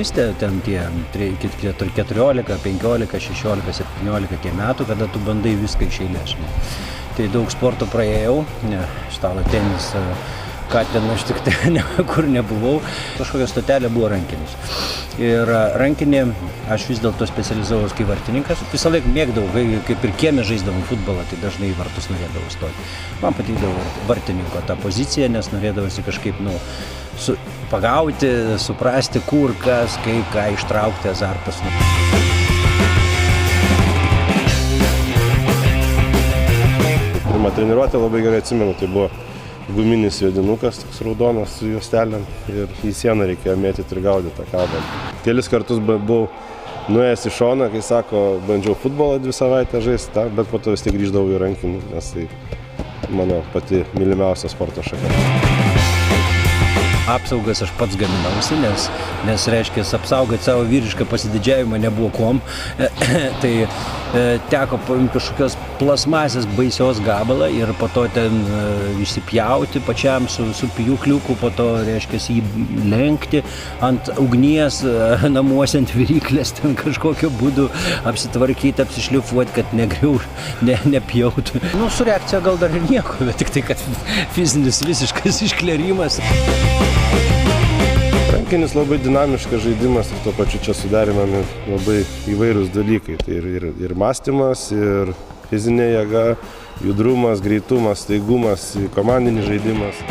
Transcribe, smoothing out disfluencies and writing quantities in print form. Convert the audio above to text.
paauglystė, ten tie 14, 15, 16, 17 tie metų, kada tu bandai viską iš eilės. Tai daug sporto praėjau, stalo tenis, ką ten aš tik kur nebuvau, kažkokia stotelė buvo rankinis. Ir rankinė aš vis dėlto specializavausi kaip vartininkas. Visą laiką mėgdavau, kaip ir kieme žaisdavom futbolą, tai dažnai į vartus norėdavau stoti. Man patikdavo vartininko tą poziciją, nes norėdavosi kažkaip pagauti, suprasti, kur, kas, kaip, ką ištraukti, azartas. Pirmą treniruotę labai gerai atsimenu, tai buvo guminis juodinukas, toks raudonas su juostelėm ir į sieną reikėjo mėtyti ir gaudyti tą kabelį. Kelis kartus buvau nuėjęs į šoną, kai sako, bandžiau futbolą 2 savaitę žaisti, bet po to vis tiek grįždavau į rankinį, nes tai mano pati mylimiausia sporto šaka. Apsaugas aš pats gaminausi, nes reiškia, apsaugoti savo vyrišką pasididžiavimą nebuvo kuom. Tai teko paimti kažkokios plasmasės baisios gabalą ir po to ten išsipjauti pačiam su pjūkliuku, po to reiškia jį lenkti ant ugnies namuose ant viryklės, ten kažkokiu būdu apsitvarkyti, apsišlifuoti, kad nepjautų. Su reakcija gal dar ir nieko, bet tik tai, kad fizinis visiškas išklerimas. Rankinis labai dinamiškas žaidimas ir tuo pačiu čia suderinami labai įvairūs dalykai. Tai ir mąstymas, ir fizinė jėga, judrumas, greitumas, staigumas, komandinis žaidimas.